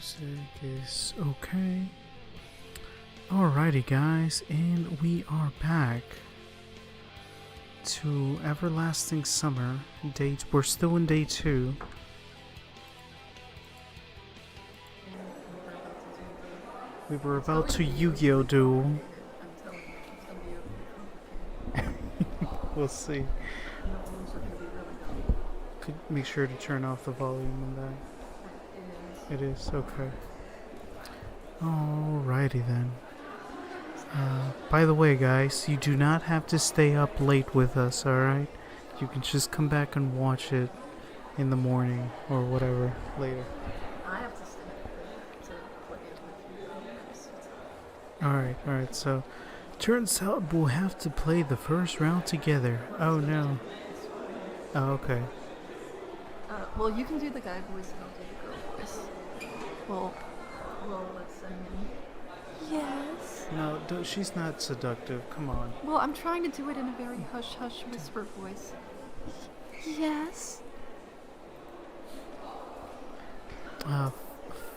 Music is okay. Alrighty, guys, and we are back to Everlasting Summer. We're still in day 2. We were about to Yu-Gi-Oh! Duel. We'll see. Could make sure to turn off the volume on that. It is, okay. Alrighty then. By the way, guys, you do not have to stay up late with us, alright? You can just come back and watch it in the morning or whatever later. I have to stay to play it with you. Alright, so turns out we'll have to play the first round together. Oh no. Oh, okay. Well, you can do the guy voice and I'll do the girl voice. Well, let's say. Yes. No, she's not seductive. Come on. Well, I'm trying to do it in a very hush-hush whisper voice. Yes.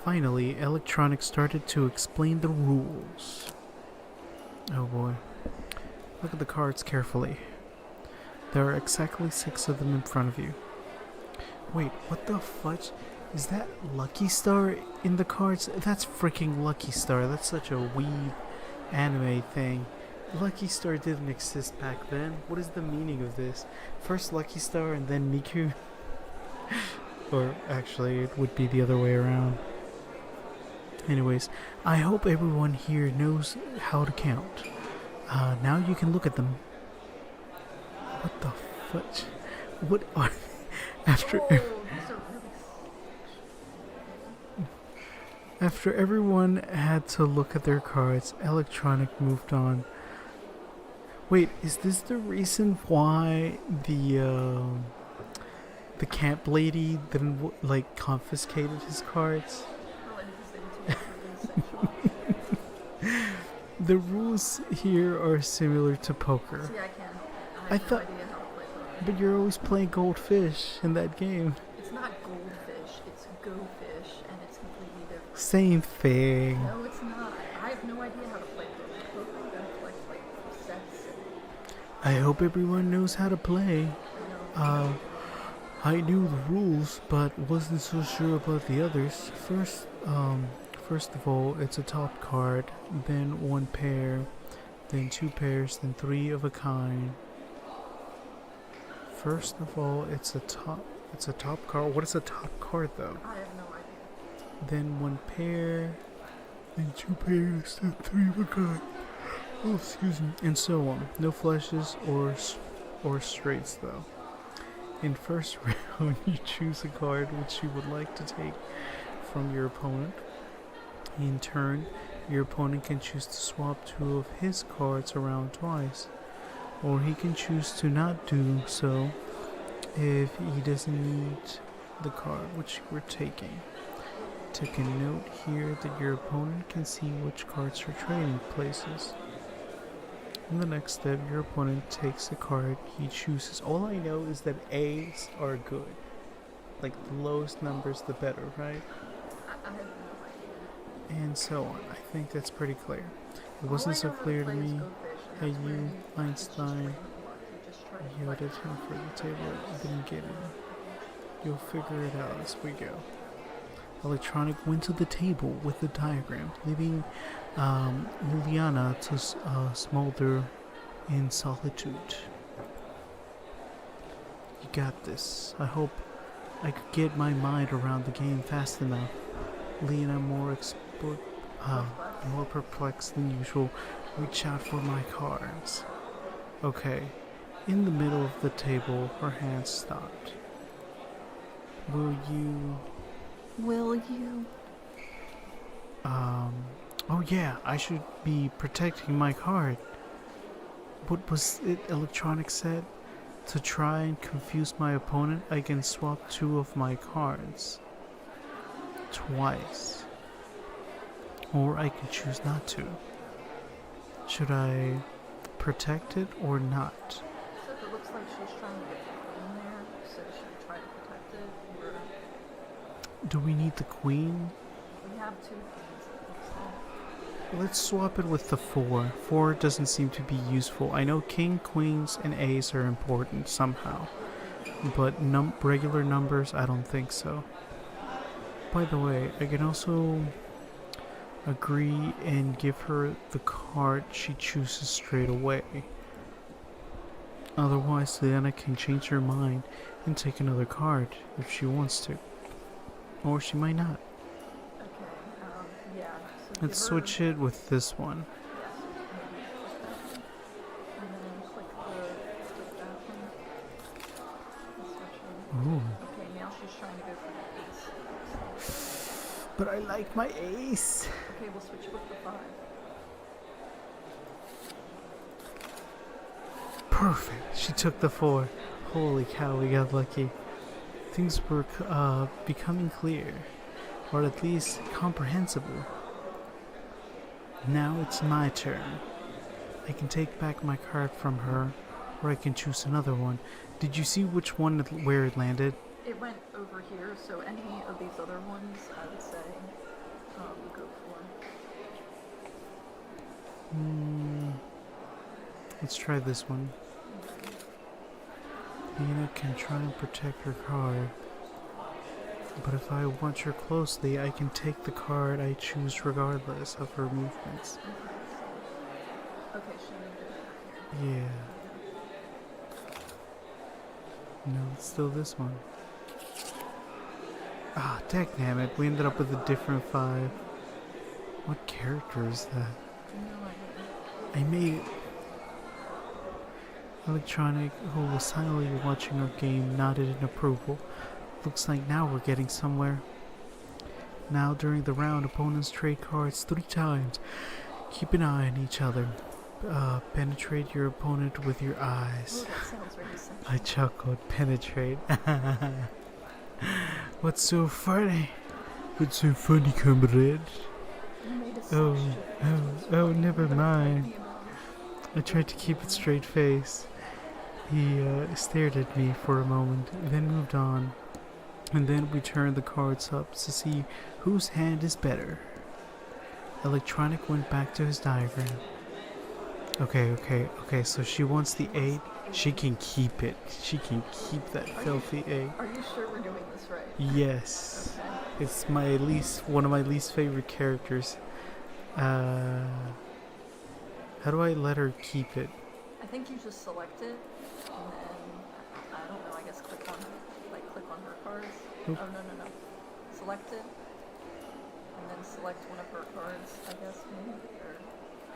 Finally, Electronic started to explain the rules. Oh boy. Look at the cards carefully. There are exactly 6 of them in front of you. Wait, what the fudge? Is that Lucky Star in the cards? That's freaking Lucky Star. That's such a weeb anime thing. Lucky Star didn't exist back then. What is the meaning of this? First Lucky Star and then Miku? Or actually, it would be the other way around. Anyways, I hope everyone here knows how to count. Now you can look at them. What the fudge? What are... After... After everyone had to look at their cards, Electronic moved on. Wait, is this the reason why the camp lady then confiscated his cards? The rules here are similar to poker. See, I can. I thought, no idea how to play poker. but you're always playing goldfish in that game. It's not goldfish, it's go fish, and it's completely different. Same thing. No, it's not. I have no idea how to play poker. Poker, you gotta collect sets. I hope everyone knows how to play. I knew the rules, but wasn't so sure about the others. First of all, it's a top card, then 1 pair, then 2 pairs, then 3 of a kind. First of all, it's a top card. What is a top card though? I have no idea. Then 1 pair, then 2 pairs, then 3 of a kind. Oh, excuse me. And so on. No flushes or straights though. In first round, you choose a card which you would like to take from your opponent. In turn, your opponent can choose to swap 2 of his cards around twice, or he can choose to not do so if he doesn't need the card which you were taking. Take a note here that your opponent can see which cards are trading places. In the next step, your opponent takes the card he chooses. All I know is that A's are good. Like, the lowest numbers, the better, right? I have no idea. And so on. I think that's pretty clear. It wasn't so clear to me how you, Einstein, yelled at him for the table and didn't get it. You'll figure it out as we go. Electronic went to the table with the diagram, leaving Liliana to smolder in solitude. You got this. I hope I could get my mind around the game fast enough. Lena, more perplexed than usual, reached out for my cards. Okay. In the middle of the table, her hand stopped. Will you... Oh yeah, I should be protecting my card. What was it Electronic said? To try and confuse my opponent, I can swap 2 of my cards. Twice. Or I can choose not to. Should I protect it or not? So if it looks like she's trying to get the queen there, so should we try to protect it? Or... Do we need the queen? We have 2 queens, it looks like. Let's swap it with the 4. 4 doesn't seem to be useful. I know king, queens, and ace are important somehow. But regular numbers, I don't think so. By the way, I can also agree and give her the card she chooses straight away. Otherwise, Leanna can change her mind and take another card if she wants to. Or she might not. Okay, yeah. So Let's switch it with this one. And then click that one. And switch it. Ooh. Okay, now she's trying to go for the ace. But I like my ace. Okay, we'll switch with the 5. Perfect. She took the 4. Holy cow, we got lucky. Things were becoming clear, or at least comprehensible. Now it's my turn. I can take back my card from her, or I can choose another one. Did you see which one, where it landed? It went over here, so any of these other ones, I would say, go for. Let's try this one. Nina can try and protect her card, but if I watch her closely, I can take the card I choose regardless of her movements. Okay, she moved it. Yeah. No, it's still this one. Ah, dagnammit, we ended up with a different 5. What character is that? No idea. I made it. Electronic, who was silently watching our game, nodded in approval. Looks like now we're getting somewhere. Now during the round, opponents trade cards 3 times. Keep an eye on each other. Penetrate your opponent with your eyes. Oh, that sounds very simple. I chuckled. Penetrate. What's so funny? What's so funny, comrade? You made a Oh, gesture. oh, never What are you mind. talking about? I tried to keep a straight face. He stared at me for a moment, then moved on. And then we turned the cards up to see whose hand is better. Electronic went back to his diagram. Okay, so she wants the 8. She can keep it. She can keep that filthy 8. Are you sure we're doing this right? Yes. Okay. It's one of my least favorite characters. How do I let her keep it? I think you just select it, and then, I don't know, I guess click on her cards. Oop. Oh, no. Select it, and then select one of her cards, I guess, maybe,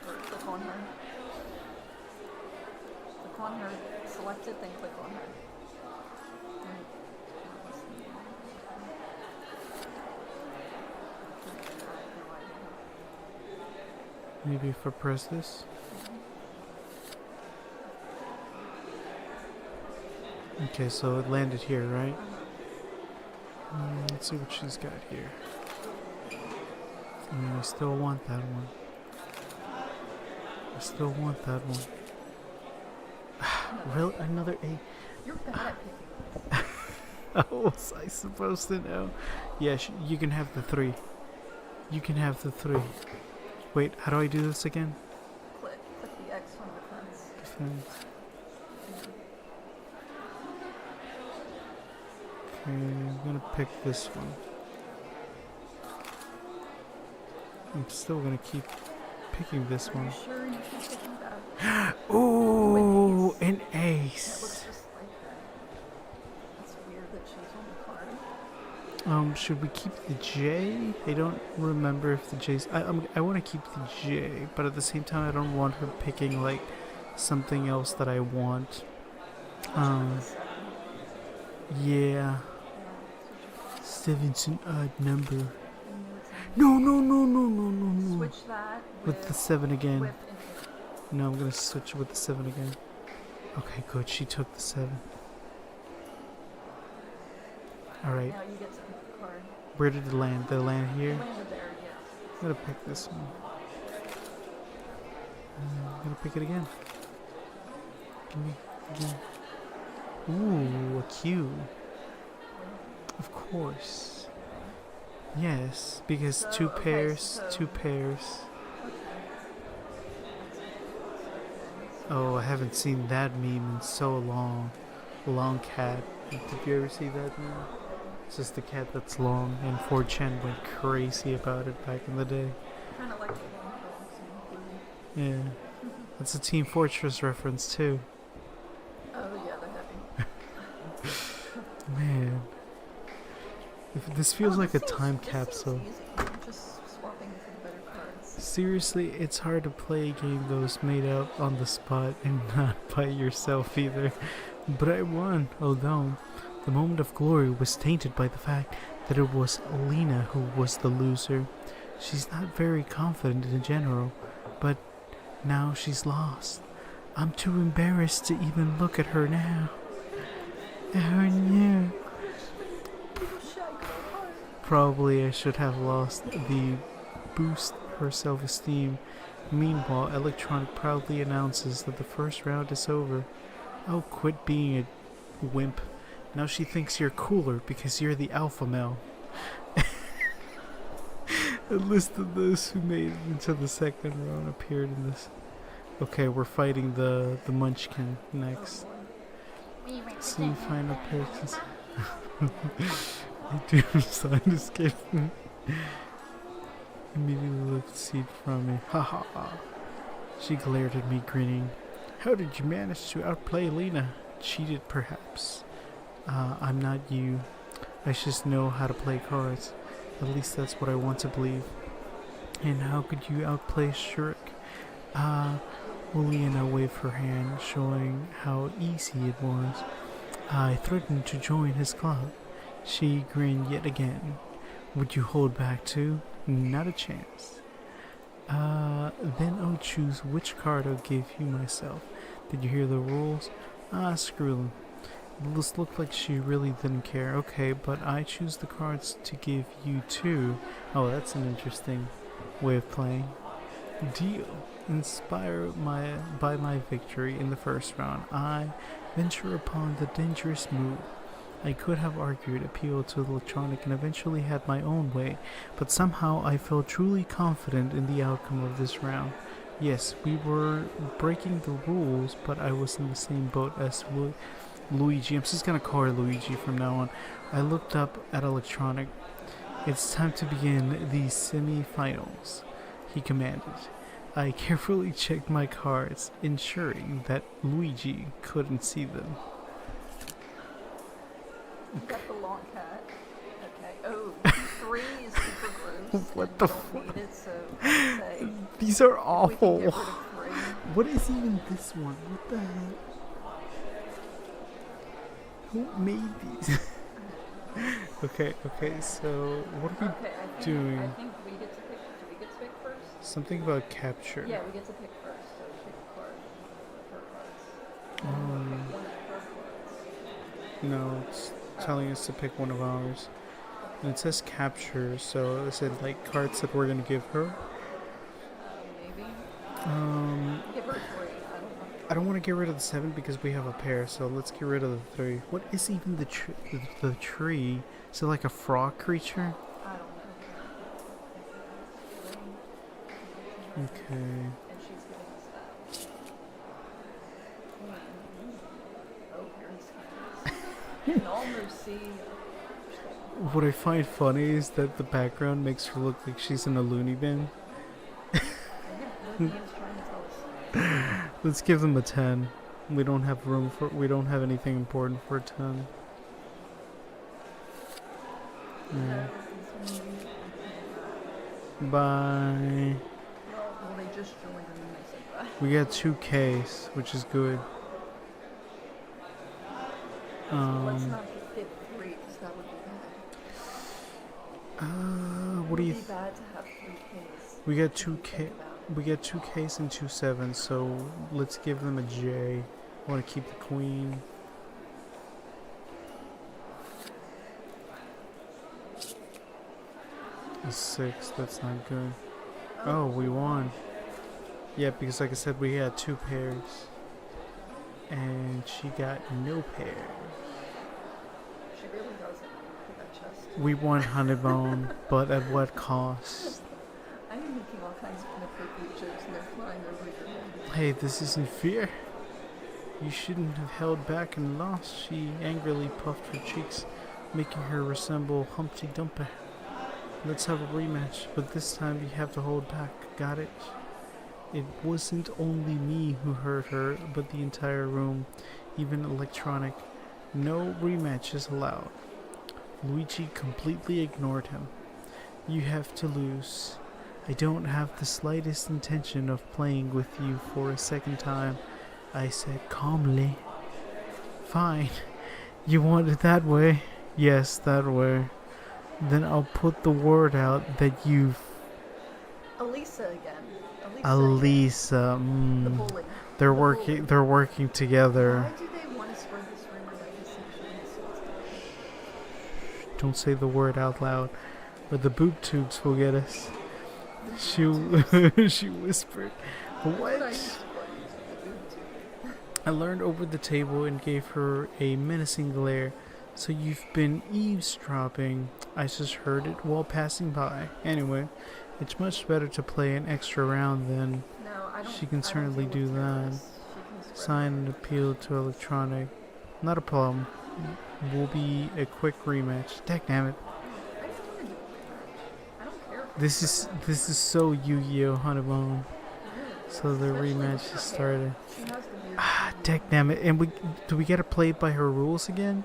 or click on her. Click on her, select it, then click on her. And- I have no idea. Maybe if I press this. Okay, so it landed here, right? Let's see what she's got here. I still want that one. I still want that one. Really? Another 8? You're bad at picking. How was I supposed to know? Yeah, you can have the 3. You can have the 3. Wait, how do I do this again? Click the X on the fence. Defense. Okay, I'm gonna pick this one. I'm still gonna keep picking this Are one. you sure you keep picking that? Ooh, an That ace. looks just like her. That's weird that she's on the card. Should we keep the J? I don't remember if the J's. I want to keep the J, but at the same time, I don't want her picking like something else that I want. Yeah. Seven's an odd number. No. Switch that With the 7 again. with an No, I'm gonna switch it with the 7 again. Okay, good. She took the 7. Alright. Now you get to pick the card. Where did it land? Did it land here? Landed there, yes. I'm gonna pick this one. I'm gonna pick it again. Give me again. Ooh, a Q. Of course. Yes, because So, two okay, pairs, so- two pairs. Okay. Oh, I haven't seen that meme in so long. Long cat. Did you ever see that meme? It's just a cat that's long, and 4chan went crazy about it back in the day. Kind of like the long dogs in Blue. Yeah. That's a Team Fortress reference, too. Oh yeah, the heavy. Man. If this feels like a time This capsule. seems easy. I'm just swapping for the better cards. Seriously, it's hard to play a game that was made up on the spot and not by yourself either. But I won, although the moment of glory was tainted by the fact that it was Lena who was the loser. She's not very confident in general, but now she's lost. I'm too embarrassed to even look at her now. Oh no. Probably I should have lost the boost her self-esteem. Meanwhile, Electronic proudly announces that the first round is over. Oh, quit being a wimp. Now she thinks you're cooler because you're the alpha male. A list of those who made it into the second round appeared in this. Okay, we're fighting the Munchkin next. See final picks. I do sign to escape. Immediately lifted the seat from me. Ha ha ha. She glared at me, grinning. How did you manage to outplay Lena? Cheated, perhaps. I'm not you. I just know how to play cards. At least that's what I want to believe. And how could you outplay Shrek? Lena waved her hand, showing how easy it was. I threatened to join his club. She grinned yet again. Would you hold back too? Not a chance. Then I'll choose which card I'll give you myself. Did you hear the rules? Screw them. This looked like she really didn't care. Okay, but I choose the cards to give you too. Oh, that's an interesting way of playing. Deal. Inspired by my victory in the first round, I venture upon the dangerous move. I could have argued, appealed to Electronic, and eventually had my own way, but somehow I felt truly confident in the outcome of this round. Yes, we were breaking the rules, but I was in the same boat as Luigi. I'm just gonna call her Luigi from now on. I looked up at Electronic. It's time to begin the semi-finals, he commanded. I carefully checked my cards, ensuring that Luigi couldn't see them. You got the long cat. Okay. Oh, 3 is super gross. What and the don't need it, so I'd say These are if we can awful. get rid of 3. What is even this one? What the hell? Who made these? Okay, so what are Okay, I doing? think we get to pick. Do we get to pick first? we something about capture? Yeah, we get to pick first. So pick a card. Her cards. Um, One of her cards. No, it's telling us to pick one of ours. And it says capture, so is it like cards that we're gonna give her? Maybe. Give her 3. I don't want to get rid of the 7 because we have a pair, so let's get rid of the 3. What is even the tree? Is it like a frog creature? I don't know. Okay. And she's giving us that. Oh, here's can almost see. What I find funny is that the background makes her look like she's in a loony bin. What Ian's trying to tell us. Let's give them a 10. We don't have room for. We don't have anything important for a 10. Yeah. Bye. Well, they just joined and then they said bye. We got 2 Ks, which is good. Let's not get 3 because that would be bad. What do you? It would be bad to have 3 Ks. We got 2 K. We got 2 Ks and 2 7s, so let's give them a J. I want to keep the queen. A 6, that's not good. Oh, we won. Yeah, because like I said, we had 2 pairs. And she got no pair. She really doesn't. chest. We won Honeybone, but at what cost? I'm making all kinds of inappropriate jokes and they're flying over your head. Hey, this isn't fair. You shouldn't have held back and lost. She angrily puffed her cheeks, making her resemble Humpty Dumpty. Let's have a rematch, but this time you have to hold back. Got it? It wasn't only me who heard her, but the entire room, even electronic. No rematches allowed. Luigi completely ignored him. You have to lose. I don't have the slightest intention of playing with you for a second time, I said calmly. Fine. You want it that way? Yes, that way. Then I'll put the word out that you've... Elisa again. Elisa. The bully. They're The working. bully. They're working together. Why do they want to spread this rumor that he's sexually assaulted? Don't say the word out loud, or the boob tubes will get us. She whispered. What? What? I leaned over the table and gave her a menacing glare. So you've been eavesdropping. I just heard it while passing by. Anyway, it's much better to play an extra round than... No, I don't. She can I don't certainly deal do with that. terrorists. She can spread Sign and appeal to electronic. Not a problem. Will be a quick rematch. Dang damn it. I just want to do it. I don't care. This is so Yu-Gi-Oh! Honeybone. So the rematch has started. She has the weird Dang damn it. And do we get to play by her rules again?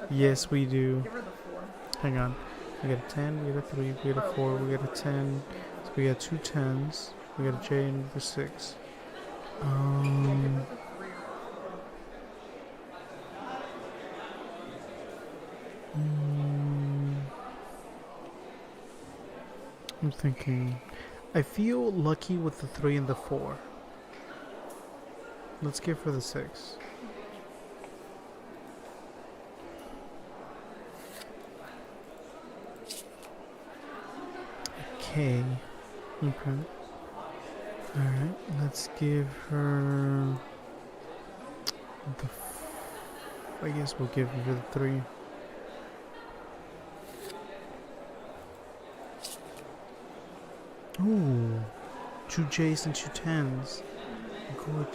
Okay. Yes, we do. Give her the 4. Hang on. We got a 10, we got a 3, we got a 4, we got a 10. So we got 2 10s. We got a J and a 6. Yeah, give her the 3 or the 4. I'm thinking. I feel lucky with the 3 and the 4. Let's give her the 6. Okay. Okay. Alright, let's give her the... I guess we'll give her the 3. Ooh. 2 J's and 2 10s. Good.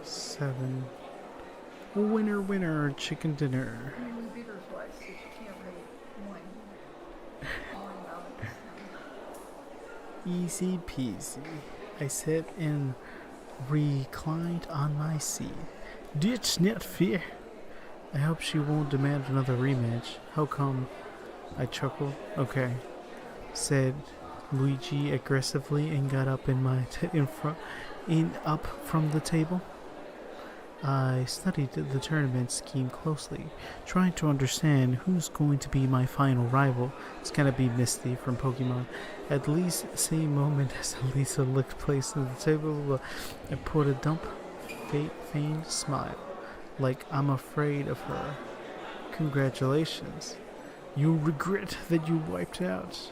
Seven. Winner, winner, chicken dinner. I mean, we beat her twice, so she can't really whine about it this time. Easy peasy. I sat and reclined on my seat. Ditch not fear. I hope she won't demand another rematch. How come? I chuckled. Okay, said Luigi aggressively and got up up from the table. I studied the tournament scheme closely, trying to understand who's going to be my final rival. It's gonna be Misty from Pokemon. At least same moment as Elisa looked placed on the table, I put a faint smile, like I'm afraid of her. Congratulations. You'll regret that you wiped out.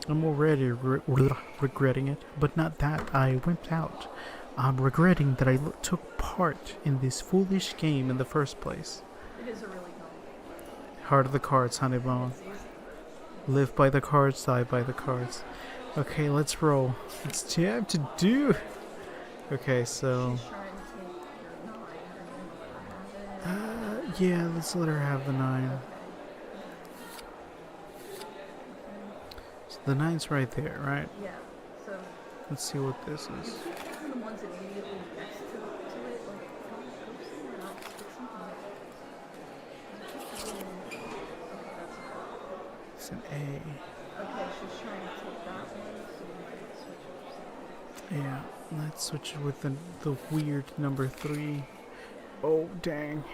I'm already regretting it, but not that I wimped out. I'm regretting that I took part in this foolish game in the first place. It is a really dumb. Heart of the cards, Honeybone. It's easy. Live by the cards, die by the cards. Okay, let's roll. It's time to do. Okay, so... She's trying to take your 9 and then let her have it. yeah, let's let her have the 9. So the 9's right there, right? Yeah, so Let's see what this is. even the ones immediately next to it, like, go somewhere else, get something else. Okay, that's a It's an A. okay, she's trying to take that one, so we might switch it or something. Yeah, let's switch it with the weird number 3. Oh, dang. She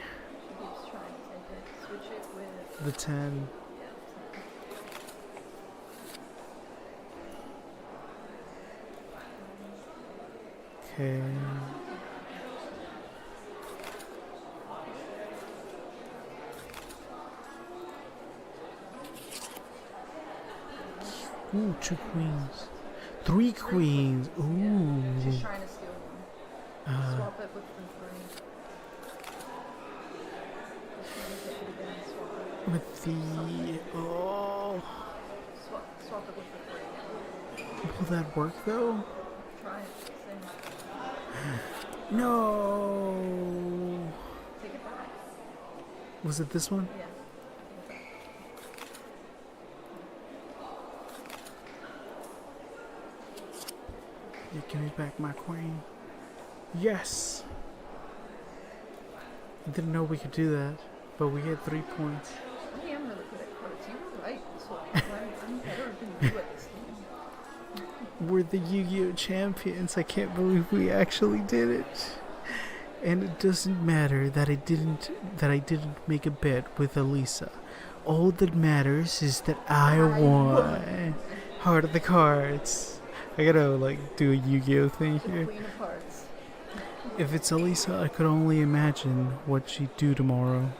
keeps trying to take it. Switch it with, The 10. yeah, 10. Okay. Ooh, 2 queens. 3 queens. Yeah. Ooh. She's trying to steal one. Swap it with the 3. Just trying to take it again and swap it. With the... Oh. Swap it with the 3 again. Will that work though? Try it. Same. No. Take it back. Was it this one? Yeah. Yeah, give me back my queen. Yes. I didn't know we could do that, but we get 3 points. I am really good at cards. You were right. So I'm better than you at this game. We're the Yu-Gi-Oh champions. I can't believe we actually did it. And it doesn't matter that I didn't make a bet with Elisa. All that matters is that I won. Heart of the cards. I gotta like do a Yu-Gi-Oh thing here. Queen of Hearts. If it's Elisa, I could only imagine what she'd do tomorrow.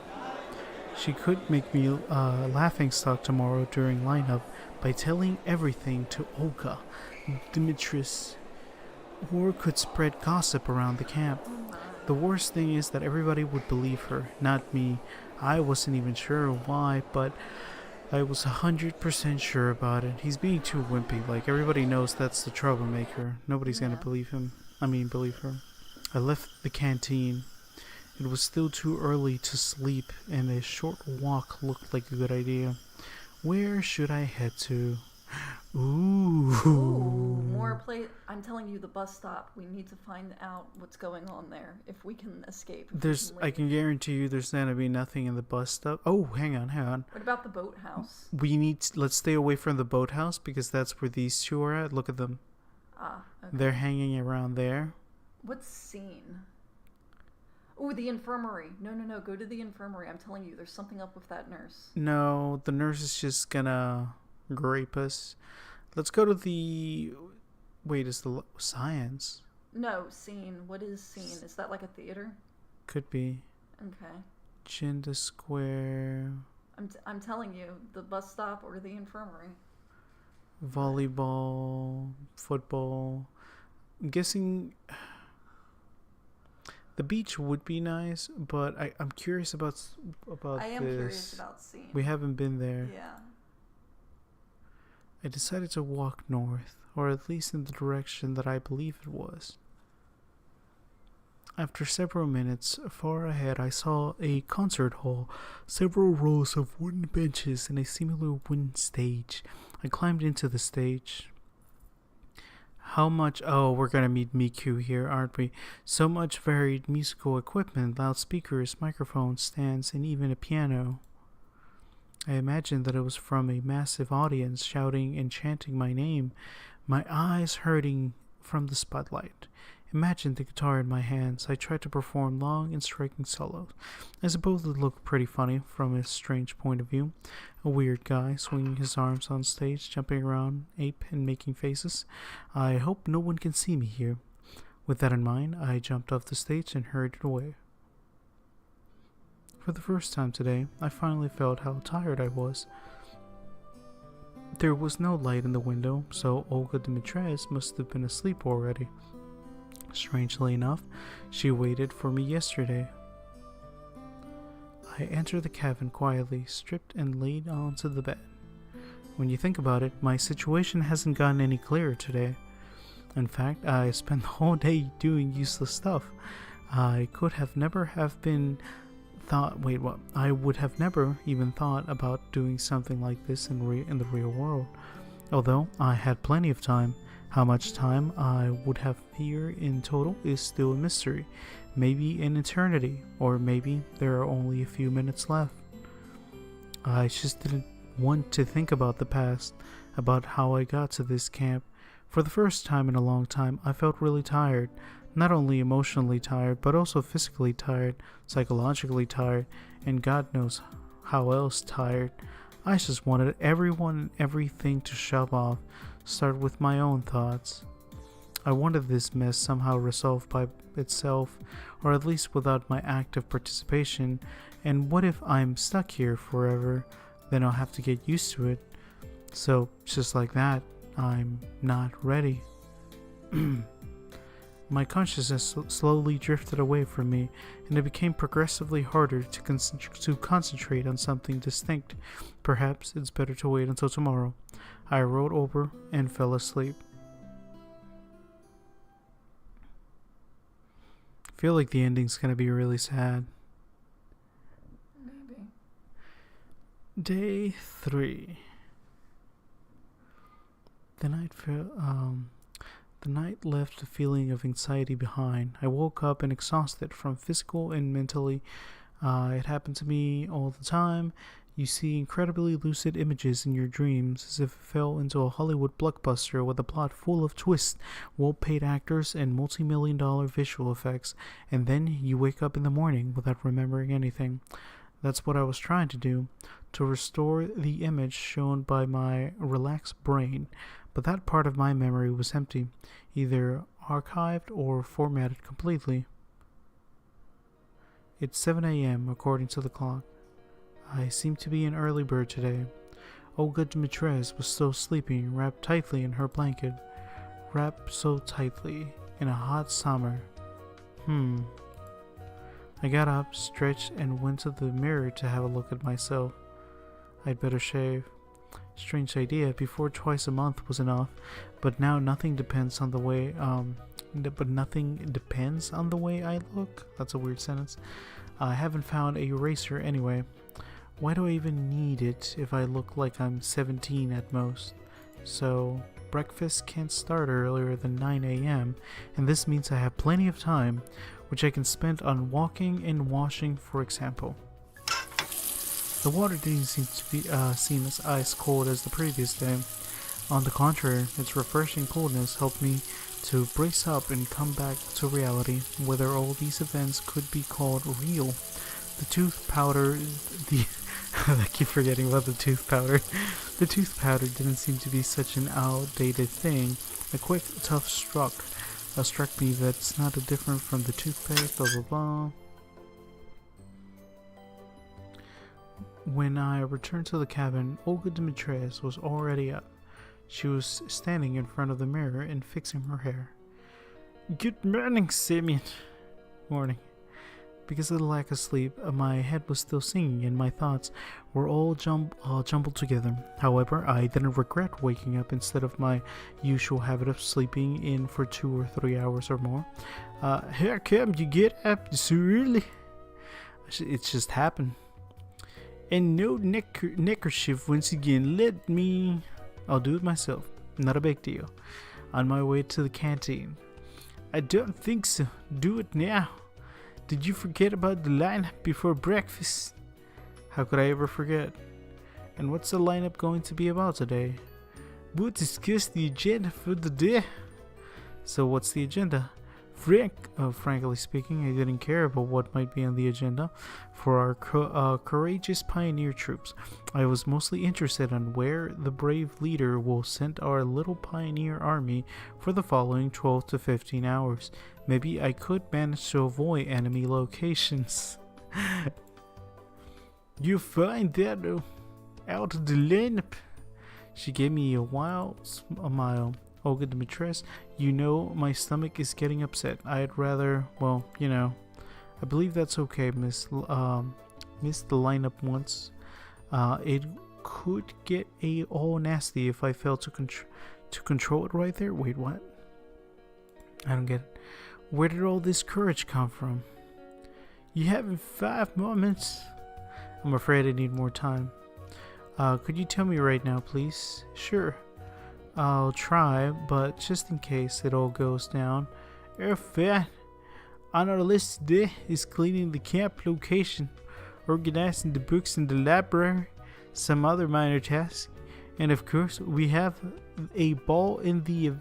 She could make me laughing stock tomorrow during lineup by telling everything to Olga, Dimitris, or could spread gossip around the camp. The worst thing is that everybody would believe her, not me. I wasn't even sure why, but I was 100% sure about it. He's being too wimpy. Like, everybody knows that's the troublemaker. Nobody's gonna believe him. Believe her. I left the canteen. It was still too early to sleep, and a short walk looked like a good idea. Where should I head to? Ooh. More play. I'm telling you, the bus stop. We need to find out what's going on there. If we can escape. I can guarantee you there's gonna be nothing in the bus stop. Oh, hang on. What about the boathouse? Let's stay away from the boathouse because that's where these two are at. Look at them. Okay. They're hanging around there. What's scene? Oh, the infirmary. No. Go to the infirmary. I'm telling you, there's something up with that nurse. No, the nurse is just gonna grape us. Let's go to the... Wait, is the... Science? No, scene. What is scene? Is that like a theater? Could be. Okay. Chinda Square. I'm telling you, the bus stop or the infirmary. Volleyball. Football. I'm guessing... The beach would be nice, but I'm curious about I am this. curious about scene. We haven't been there. Yeah. I decided to walk north, or at least in the direction that I believe it was. After several minutes, far ahead I saw a concert hall, several rows of wooden benches, and a similar wooden stage. I climbed into the stage. How much... Oh, we're gonna meet Miku here, aren't we? So much varied musical equipment, loudspeakers, microphones, stands, and even a piano. I imagined that it was from a massive audience shouting and chanting my name, my eyes hurting from the spotlight. Imagine the guitar in my hands. I tried to perform long and striking solos. I suppose it looked pretty funny from a strange point of view. A weird guy swinging his arms on stage, jumping around, ape, and making faces. I hope no one can see me here. With that in mind, I jumped off the stage and hurried away. For the first time today, I finally felt how tired I was. There was no light in the window, so Olga Dimitres must have been asleep already. Strangely enough, she waited for me yesterday. I entered the cabin quietly, stripped and laid onto the bed. When you think about it, my situation hasn't gotten any clearer today. In fact, I spent the whole day doing useless stuff. I would have never even thought about doing something like this in the real world. Although I had plenty of time. How much time I would have here in total is still a mystery. Maybe an eternity, or maybe there are only a few minutes left. I just didn't want to think about the past, about how I got to this camp. For the first time in a long time, I felt really tired. Not only emotionally tired, but also physically tired, psychologically tired, and God knows how else tired. I just wanted everyone and everything to shove off, start with my own thoughts. I wanted this mess somehow resolved by itself, or at least without my active participation, and what if I'm stuck here forever? Then I'll have to get used to it. So, just like that, I'm not ready. My consciousness slowly drifted away from me, and it became progressively harder to concentrate on something distinct. Perhaps it's better to wait until tomorrow. I rolled over and fell asleep. I feel like the ending's gonna be really sad. Maybe. Day 3. The night left a feeling of anxiety behind. I woke up and exhausted from physical and mentally. It happened to me all the time. You see incredibly lucid images in your dreams as if it fell into a Hollywood blockbuster with a plot full of twists, well-paid actors, and multi-million-dollar visual effects, and then you wake up in the morning without remembering anything. That's what I was trying to do, to restore the image shown by my relaxed brain, but that part of my memory was empty, either archived or formatted completely. It's 7 a.m. according to the clock. I seem to be an early bird today. Olga Dimitrez was still sleeping, wrapped tightly in her blanket. Wrapped so tightly in a hot summer. I got up, stretched, and went to the mirror to have a look at myself. I'd better shave. Strange idea, before twice a month was enough, but now nothing depends on the way, nothing depends on the way I look? That's a weird sentence. I haven't found a razor anyway. Why do I even need it if I look like I'm 17 at most? So, breakfast can't start earlier than 9 a.m., and this means I have plenty of time, which I can spend on walking and washing, for example. The water didn't seem as ice cold as the previous day. On the contrary, its refreshing coolness helped me to brace up and come back to reality, whether all these events could be called real. The tooth powder, I keep forgetting about the tooth powder. The tooth powder didn't seem to be such an outdated thing. A quick, tough struck me that's not different from the toothpaste, blah blah blah. When I returned to the cabin, Olga Dimitrez was already up. She was standing in front of the mirror and fixing her hair. Good morning, Simeon. Morning. Because of the lack of sleep, my head was still singing and my thoughts were all jumbled together. However, I didn't regret waking up instead of my usual habit of sleeping in for 2 or 3 hours or more. How come you get up so early? It's just happened. And no neckerchief once again. I'll do it myself. Not a big deal. On my way to the canteen. I don't think so. Do it now. Did you forget about the lineup before breakfast? How could I ever forget? And what's the lineup going to be about today? We'll discuss the agenda for the day. So what's the agenda? Frankly speaking, I didn't care about what might be on the agenda for our courageous pioneer troops. I was mostly interested in where the brave leader will send our little pioneer army for the following 12 to 15 hours. Maybe I could manage to avoid enemy locations. You find that out of the lineup. She gave me a wild smile. Olga Dimitrez, you know my stomach is getting upset. I'd rather, well, you know, I believe that's okay, Miss the lineup once. It could get all nasty if I fail to control it right there. Wait, what? I don't get it. Where did all this courage come from? You having 5 moments? I'm afraid I need more time. Could you tell me right now, please? Sure. I'll try, but just in case it all goes down. Fair. On our list today is cleaning the camp location, organizing the books in the library, some other minor tasks, and of course we have a ball in the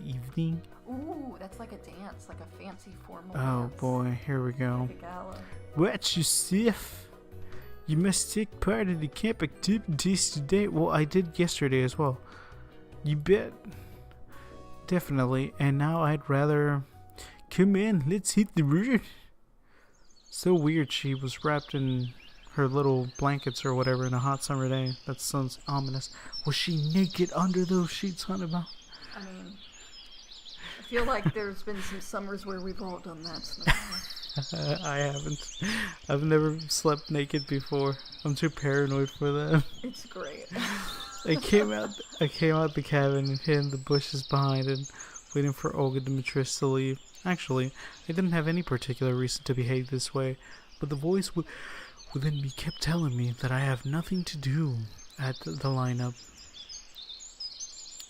evening. Ooh, that's like a dance, like a fancy formal Oh dance. boy, here we go. Like a gala. Watch yourself. You must take part in the camp activities today. Well, I did yesterday as well. You bet. Definitely. And now I'd rather... Come in, let's hit the road. So weird she was wrapped in her little blankets or whatever in a hot summer day. That sounds ominous. Was she naked under those sheets, Hannibal? I mean, I feel like there's been some summers where we've all done that. So I haven't. I've never slept naked before. I'm too paranoid for that. it's great. I came out the cabin and hid in the bushes behind it, waiting for Olga Dimitris to leave. Actually, I didn't have any particular reason to behave this way, but the voice within me kept telling me that I have nothing to do at the lineup.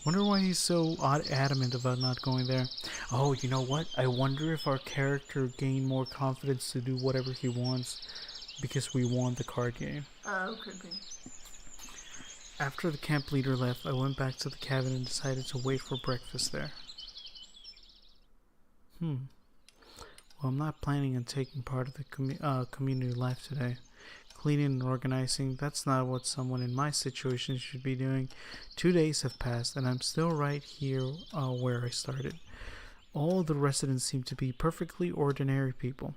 Wonder why he's so adamant about not going there. Oh, you know what? I wonder if our character gained more confidence to do whatever he wants because we won the card game. Oh, could be. After the camp leader left, I went back to the cabin and decided to wait for breakfast there. Well, I'm not planning on taking part of the community life today. Cleaning and organizing, that's not what someone in my situation should be doing. 2 days have passed and I'm still right here where I started. All the residents seem to be perfectly ordinary people.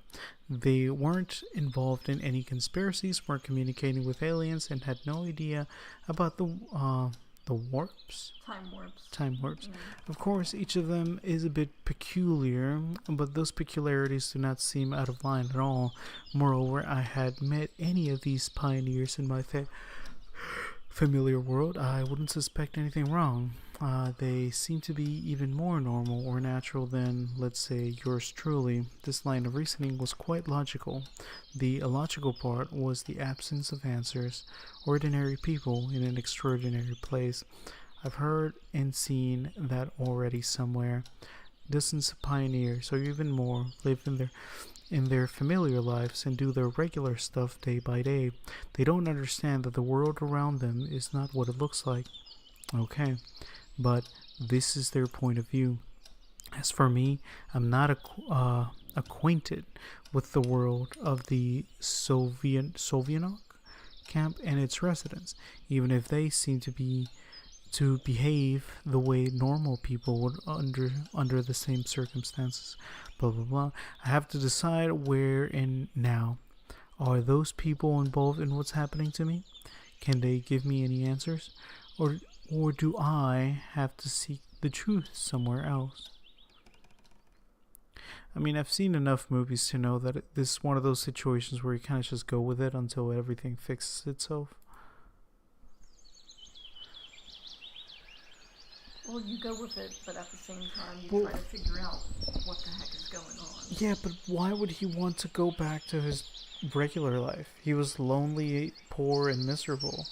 They weren't involved in any conspiracies, weren't communicating with aliens, and had no idea about the warps? Time warps. Yeah. Of course, each of them is a bit peculiar, but those peculiarities do not seem out of line at all. Moreover, I had met any of these pioneers in my familiar world, I wouldn't suspect anything wrong. They seem to be even more normal or natural than, let's say, yours truly. This line of reasoning was quite logical. The illogical part was the absence of answers. Ordinary people in an extraordinary place. I've heard and seen that already somewhere. Dozens of pioneers, or even more, live in their familiar lives and do their regular stuff day by day. They don't understand that the world around them is not what it looks like. Okay, but this is their point of view. As for me, I'm not acquainted with the world of the Sovianok camp and its residents, even if they seem to behave the way normal people would under the same circumstances. Blah blah blah. I have to decide where and now. Are those people involved in what's happening to me? Can they give me any answers? Or do I have to seek the truth somewhere else? I mean, I've seen enough movies to know that this is one of those situations where you kind of just go with it until everything fixes itself. Well, you go with it, but at the same time, you try to figure out what the heck is going on. Yeah, but why would he want to go back to his regular life? He was lonely, poor, and miserable.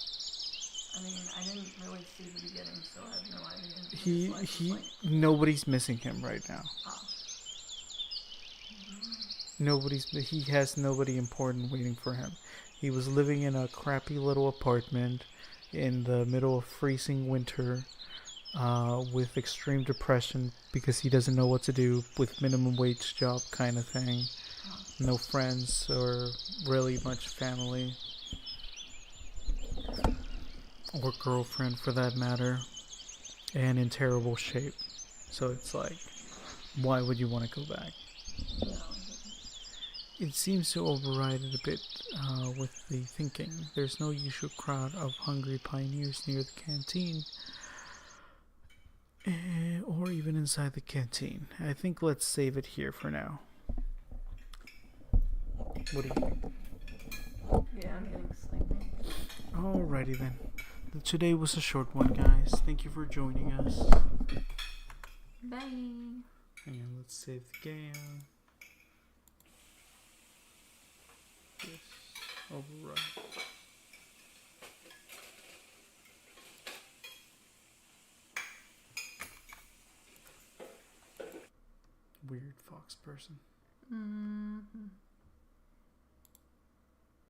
I mean, I didn't really see the beginning, so I have no idea. what his life was like. Nobody's missing him right now. He has nobody important waiting for him. He was living in a crappy little apartment in the middle of freezing winter, with extreme depression because he doesn't know what to do, with minimum wage job kind of thing. No friends or really much family. Or girlfriend for that matter. And in terrible shape. So it's like, why would you want to go back? No. It seems to override it a bit with the thinking. There's no usual crowd of hungry pioneers near the canteen. Or even inside the canteen. I think let's save it here for now. What do you think? Yeah, I'm getting sleepy. Alrighty then. Today was a short one, guys. Thank you for joining us. Bye. And let's save the game. Yes. Override. Weird fox person. Mm-hmm.